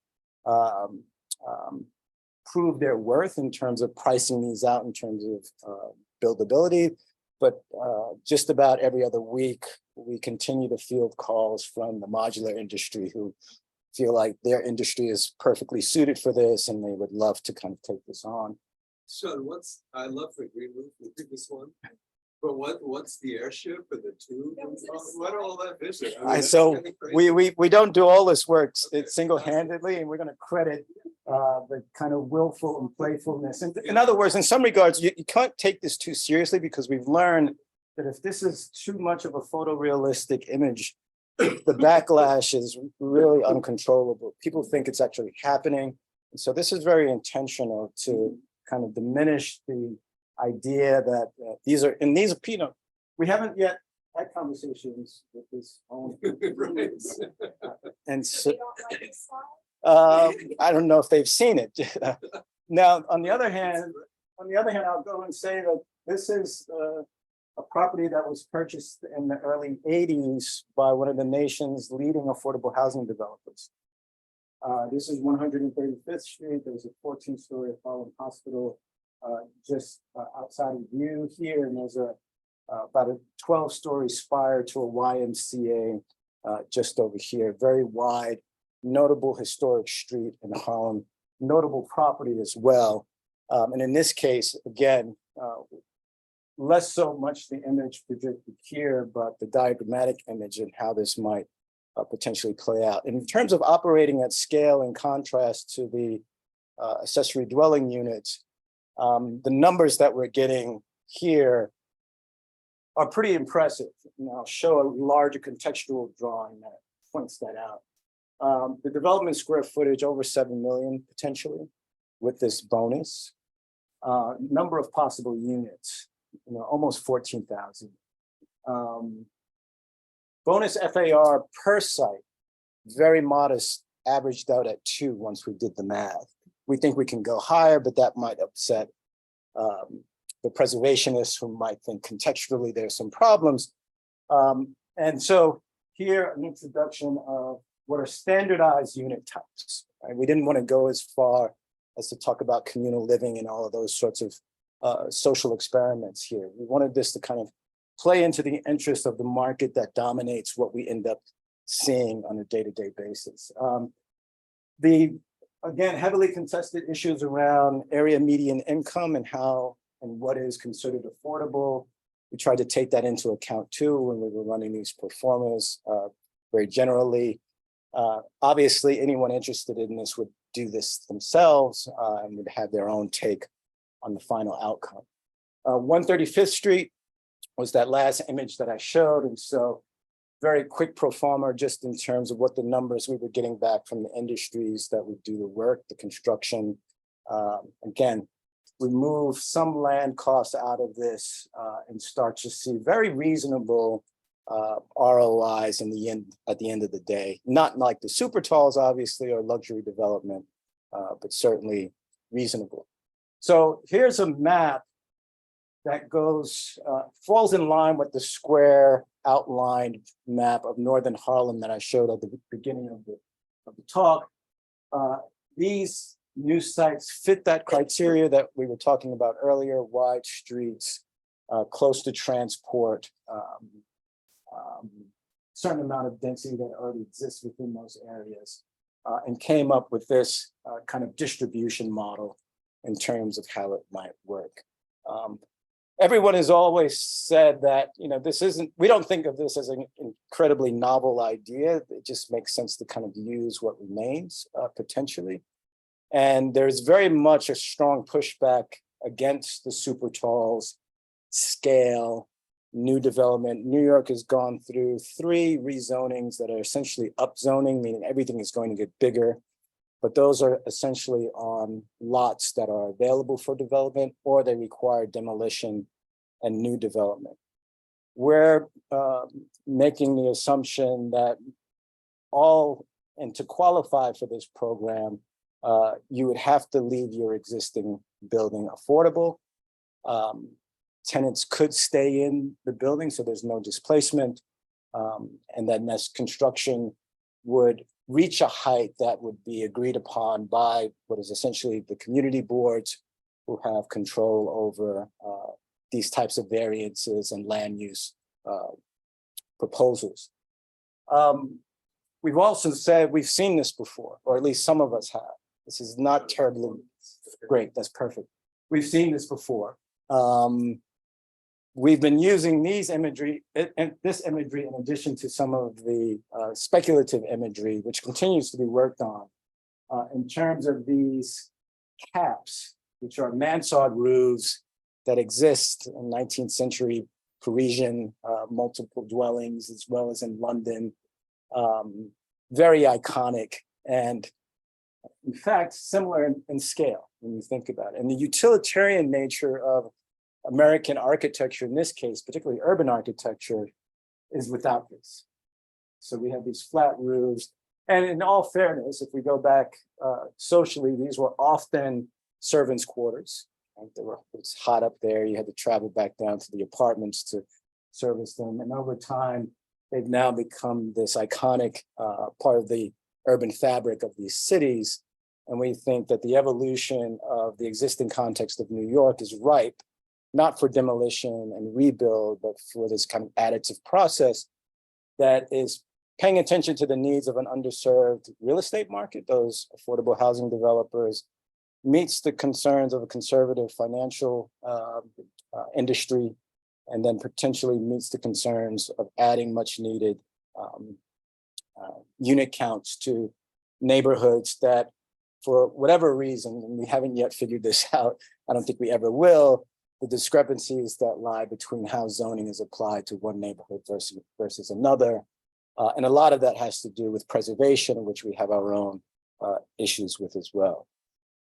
prove their worth in terms of pricing these out in terms of buildability. But just about every other week, we continue to field calls from the modular industry who feel like their industry is perfectly suited for this and they would love to kind of take this on. Shawn, I love the green roof, the previous one. But what's the airship and the tube? What are all that vision? I mean, So we don't do all this work single-handedly, and we're going to credit the kind of willful and playfulness. And in other words, in some regards, you can't take this too seriously because we've learned that if this is too much of a photorealistic image, the backlash is really uncontrollable. People think it's actually happening. And so this is very intentional to kind of diminish the idea that these are, you know, we haven't yet had conversations with this owner. And so, I don't know if they've seen it. Now, on the other hand, I'll go and say that this is a property that was purchased in the early 80s by one of the nation's leading affordable housing developers. This is 135th Street. There's a 14-story Harlem hospital just outside of view here, and there's about a 12-story spire to a YMCA just over here. Very wide, notable historic street in Harlem, notable property as well. And in this case, again, less so much the image projected here, but the diagrammatic image and how this might potentially play out. And in terms of operating at scale, in contrast to the accessory dwelling units, the numbers that we're getting here are pretty impressive. And I'll show a larger contextual drawing that points that out. The development square footage over 7 million potentially with this bonus. Number of possible units, almost 14,000. Bonus FAR per site, very modest, averaged out at 2 once we did the math. We think we can go higher, but that might upset the preservationists who might think contextually there's some problems. And so here, an introduction of what are standardized unit types. Right? We didn't want to go as far as to talk about communal living and all of those sorts of social experiments here. We wanted this to kind of play into the interest of the market that dominates what we end up seeing on a day-to-day basis. Again, heavily contested issues around area median income and how and what is considered affordable. We tried to take that into account too when we were running these performers very generally. Obviously, anyone interested in this would do this themselves and would have their own take on the final outcome. 135th Street was that last image that I showed. And so very quick pro forma just in terms of what the numbers we were getting back from the industries that would do the work, the construction. Again, remove some land costs out of this and start to see very reasonable ROIs in the end, at the end of the day. Not like the super talls, obviously, or luxury development, but certainly reasonable. So here's a map that goes, falls in line with the square outlined map of Northern Harlem that I showed at the beginning of the talk. These new sites fit that criteria that we were talking about earlier: wide streets, close to transport, certain amount of density that already exists within those areas, and came up with this kind of distribution model in terms of how it might work. Everyone has always said that, this isn't, we don't think of this as an incredibly novel idea. It just makes sense to kind of use what remains potentially. And there's very much a strong pushback against the super talls, scale, new development. New York has gone through 3 rezonings that are essentially upzoning, meaning everything is going to get bigger. But those are essentially on lots that are available for development, or they require demolition and new development. We're making the assumption that and to qualify for this program, you would have to leave your existing building affordable. Tenants could stay in the building, so there's no displacement. And then this construction would reach a height that would be agreed upon by what is essentially the community boards who have control over these types of variances and land use proposals. We've also said we've seen this before, or at least some of us have. This is not terribly great. That's perfect. We've seen this before. We've been using this imagery in addition to some of the speculative imagery, which continues to be worked on in terms of these caps, which are mansard roofs that exist in 19th century Parisian multiple dwellings, as well as in London. Very iconic and in fact, similar in scale when you think about it. And the utilitarian nature of American architecture, in this case, particularly urban architecture, is without this. So we have these flat roofs. And in all fairness, if we go back socially, these were often servants' quarters. Right? It's hot up there. You had to travel back down to the apartments to service them. And over time, they've now become this iconic part of the urban fabric of these cities. And we think that the evolution of the existing context of New York is ripe, not for demolition and rebuild, but for this kind of additive process that is paying attention to the needs of an underserved real estate market, those affordable housing developers, meets the concerns of a conservative financial industry, and then potentially meets the concerns of adding much needed unit counts to neighborhoods that, for whatever reason, and we haven't yet figured this out, I don't think we ever will, the discrepancies that lie between how zoning is applied to one neighborhood versus another And a lot of that has to do with preservation, which we have our own issues with as well.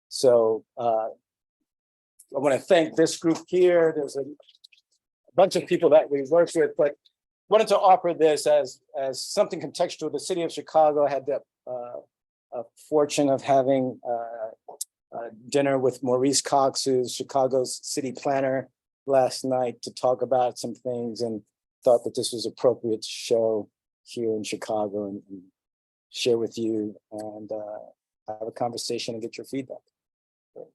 So I want to thank this group here. There's a bunch of people that we worked with, but wanted to offer this as something contextual. The city of Chicago had the fortune of having dinner with Maurice Cox, who's Chicago's city planner, last night to talk about some things, and thought that this was appropriate to show here in Chicago and share with you and have a conversation and get your feedback. All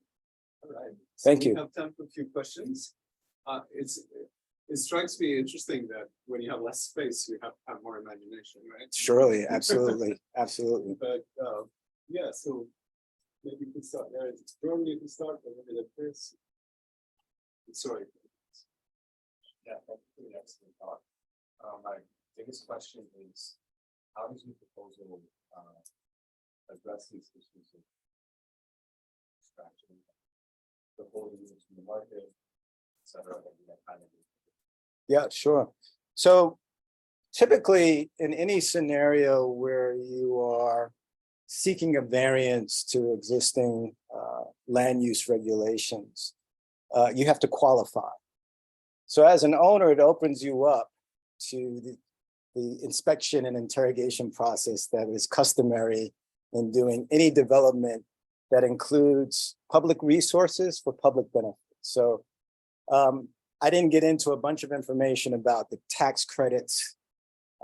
right. Thank we you. have time for a few questions. It strikes me interesting that when you have less space, you have to have more imagination, right? Surely, absolutely, absolutely. But yeah, so maybe you can start there. Jordan, you can start with the first. Sorry. Yeah, thank you for the excellent talk. My biggest question is, how does your proposal address these issues of extraction, the holding units from the market, et cetera, that you have highlighted? Yeah, sure. So typically in any scenario where you are seeking a variance to existing land use regulations, you have to qualify. So as an owner, it opens you up to the inspection and interrogation process that is customary in doing any development that includes public resources for public benefit. So I didn't get into a bunch of information about the tax credits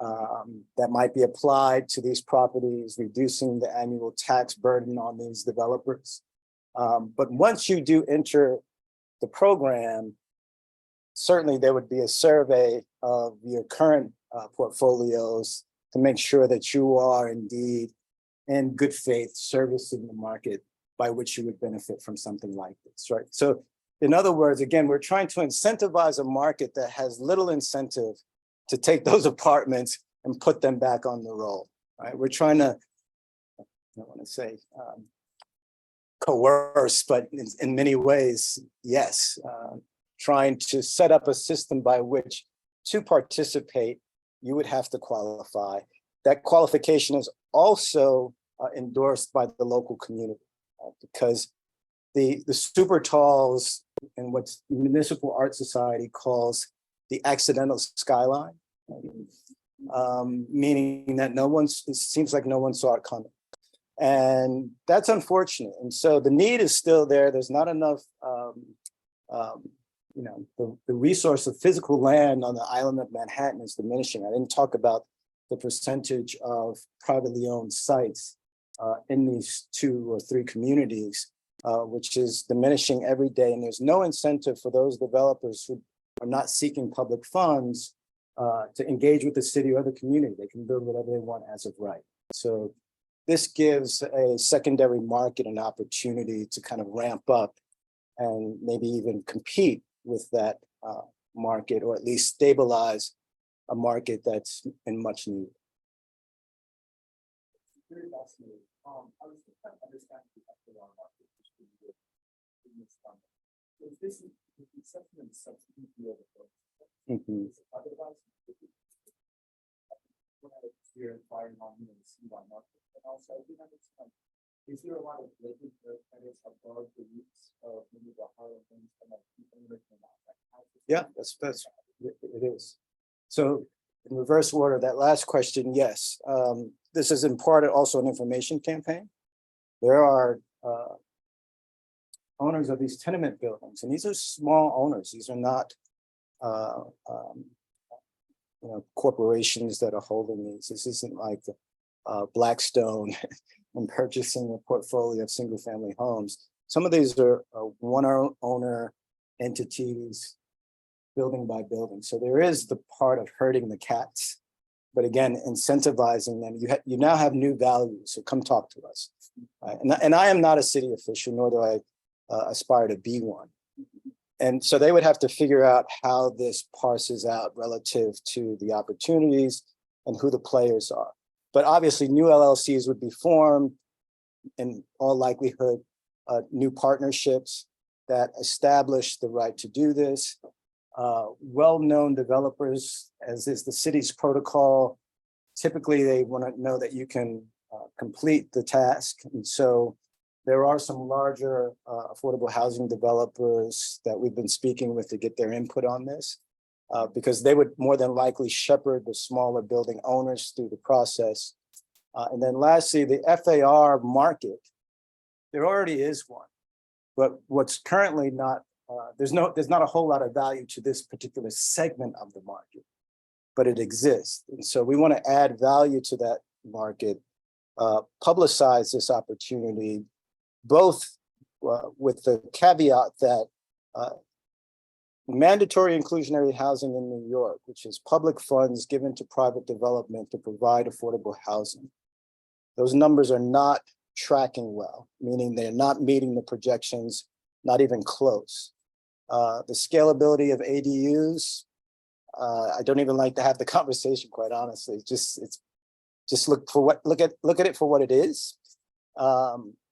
that might be applied to these properties, reducing the annual tax burden on these developers. But once you do enter the program, certainly there would be a survey of your current portfolios to make sure that you are indeed in good faith servicing the market by which you would benefit from something like this, right? So in other words, again, we're trying to incentivize a market that has little incentive to take those apartments and put them back on the roll, right? We're trying to, I don't want to say coerce, but in many ways, yes, trying to set up a system by which to participate, you would have to qualify. That qualification is also endorsed by the local community because the super talls and what Municipal Art Society calls the accidental skyline, meaning that it seems like no one saw it coming. And that's unfortunate. And so the need is still there. There's not enough, the resource of physical land on the island of Manhattan is diminishing. I didn't talk about the percentage of privately owned sites in these 2 or 3 communities, which is diminishing every day. And there's no incentive for those developers who are not seeking public funds to engage with the city or the community. They can build whatever they want as of right. So this gives a secondary market an opportunity to kind of ramp up and maybe even compete with that market, or at least stabilize a market that's in much need. Very fascinating. I was just trying to understand the equitable market. So this is the conception and substitute field of otherwise, here firing on me and see one market. And also, I didn't understand, is there a lot of living credits above the roots of maybe the Harlem things and like people making that? Yeah, it is. So in reverse order, that last question, yes. This is in part also an information campaign. There are owners of these tenement buildings, and these are small owners. These are not corporations that are holding these. This isn't like Blackstone and purchasing a portfolio of single family homes. Some of these are one owner entities, building by building. So there is the part of herding the cats, but again, incentivizing them. You now have new values, so come talk to us. And I am not a city official, nor do I aspire to be one. And so they would have to figure out how this parses out relative to the opportunities and who the players are. But obviously new LLCs would be formed, in all likelihood, new partnerships that establish the right to do this. Well-known developers, as is the city's protocol, typically they want to know that you can complete the task. And so there are some larger affordable housing developers that we've been speaking with to get their input on this, because they would more than likely shepherd the smaller building owners through the process. And then lastly, the FAR market, there already is one, but what's currently not, there's not a whole lot of value to this particular segment of the market, but it exists. And so we want to add value to that market, publicize this opportunity, both with the caveat that mandatory inclusionary housing in New York, which is public funds given to private development to provide affordable housing, those numbers are not tracking well, meaning they're not meeting the projections, not even close. The scalability of ADUs, I don't even like to have the conversation, quite honestly. Just look at it for what it is.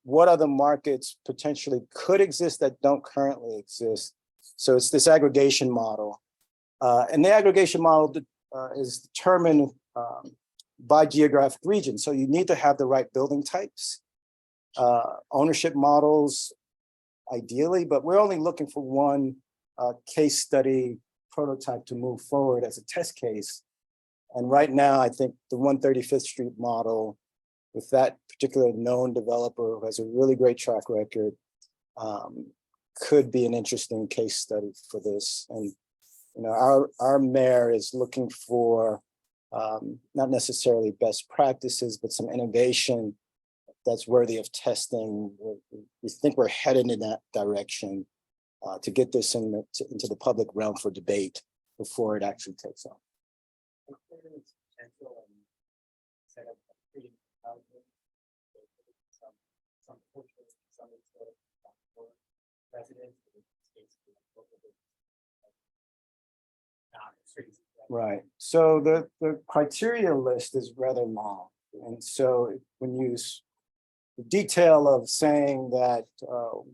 What other markets potentially could exist that don't currently exist? So it's this aggregation model. And the aggregation model is determined by geographic region. So you need to have the right building types, ownership models, ideally, but we're only looking for one case study prototype to move forward as a test case. And right now, I think the 135th Street model with that particular known developer who has a really great track record could be an interesting case study for this. And you know, our mayor is looking for not necessarily best practices, but some innovation that's worthy of testing. We think we're headed in that direction to get this into the public realm for debate before it actually takes off. Right. So the criteria list is rather long. And so when you use the detail of saying that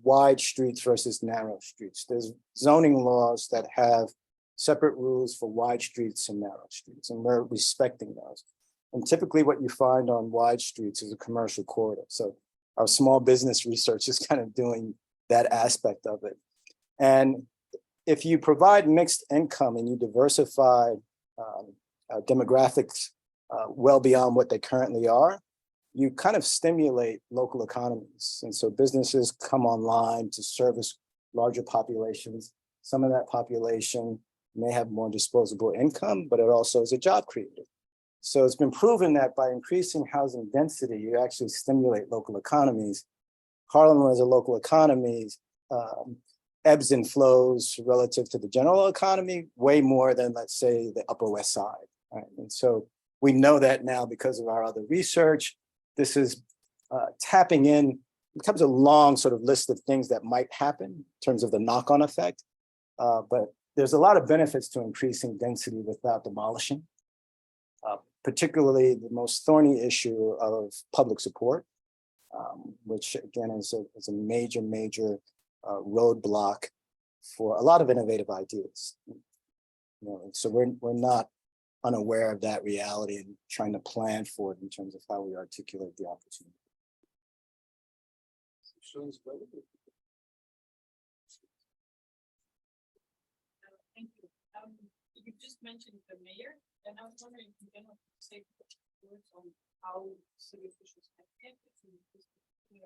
wide streets versus narrow streets, there's zoning laws that have separate rules for wide streets and narrow streets, and we're respecting those. And typically what you find on wide streets is a commercial corridor. So our small business research is kind of doing that aspect of it. And if you provide mixed income and you diversify demographics well beyond what they currently are, you kind of stimulate local economies. And so businesses come online to service larger populations. Some of that population may have more disposable income, but it also is a job creator. So it's been proven that by increasing housing density, you actually stimulate local economies. Harlem as a local economy ebbs and flows relative to the general economy way more than, let's say, the Upper West Side. Right? And so we know that now because of our other research. This is tapping in, becomes a long sort of list of things that might happen in terms of the knock-on effect. But there's a lot of benefits to increasing density without demolishing, particularly the most thorny issue of public support, which again is a major roadblock for a lot of innovative ideas. You know, and so we're not unaware of that reality and trying to plan for it in terms of how we articulate the opportunity. Thank you. You just mentioned the mayor, and I was wondering if you can say words on how city officials have kept it.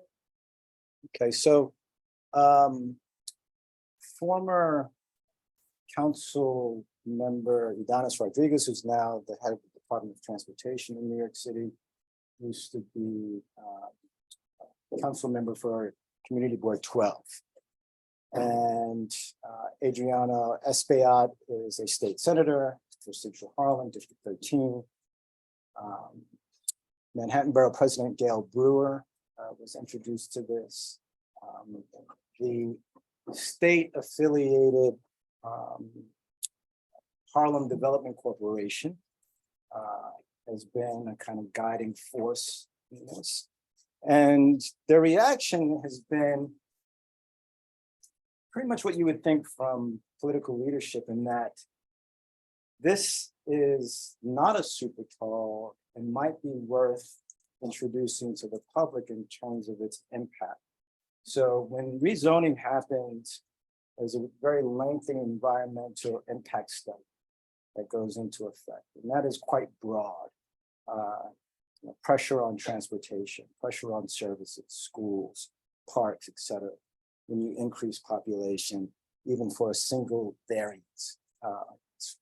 Okay, so former council member Udanis Rodriguez, who's now the head of the Department of Transportation in New York City, used to be council member for Community Board 12. And Adriana Espaillat is a state senator for Central Harlem, District 13. Manhattan Borough President Gail Brewer was introduced to this. The state-affiliated Harlem Development Corporation has been a kind of guiding force in this. And their reaction has been pretty much what you would think from political leadership, in that this is not a super tall and might be worth introducing to the public in terms of its impact. So when rezoning happens, there's a very lengthy environmental impact study that goes into effect, and that is quite broad. Pressure on transportation, pressure on services, schools, parks, etc. When you increase population, even for a single variance,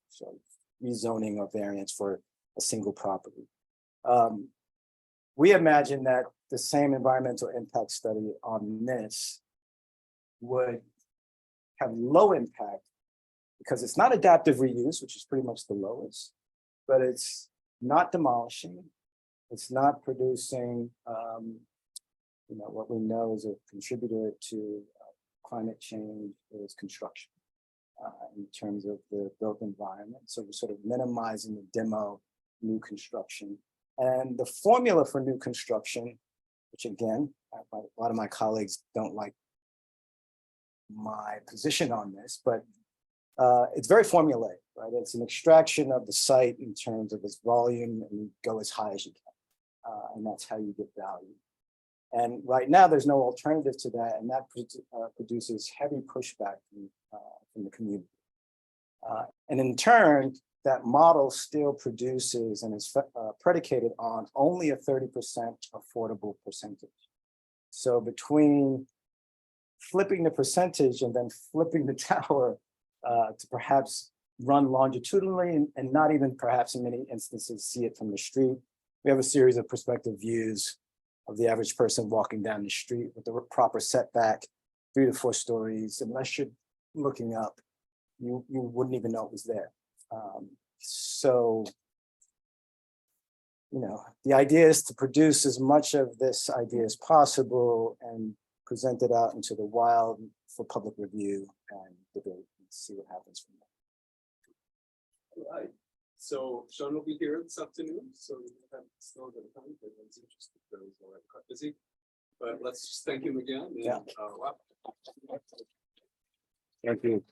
so rezoning or variance for a single property. We imagine that the same environmental impact study on this would have low impact because it's not adaptive reuse, which is pretty much the lowest, but it's not demolishing. It's not producing, what we know is a contributor to climate change is construction in terms of the built environment. So we're sort of minimizing the demo new construction. And the formula for new construction, which again, a lot of my colleagues don't like my position on this, but it's very formulaic, right? It's an extraction of the site in terms of its volume and you go as high as you can. And that's how you get value. And right now, there's no alternative to that, and that produces heavy pushback from the community. And in turn, that model still produces and is predicated on only a 30% affordable percentage. So between flipping the percentage and then flipping the tower to perhaps run longitudinally and not even perhaps in many instances see it from the street, we have a series of perspective views of the average person walking down the street with the proper setback, 3 to 4 stories. Unless you're looking up, you wouldn't even know it was there. So, the idea is to produce as much of this idea as possible and present it out into the wild for public review and debate and see what happens from there. All right. So Shawn will be here this afternoon, so we have still a bit of time if anyone's interested. He's already quite busy, but let's just thank him again. And, Yeah. wow. Thank you.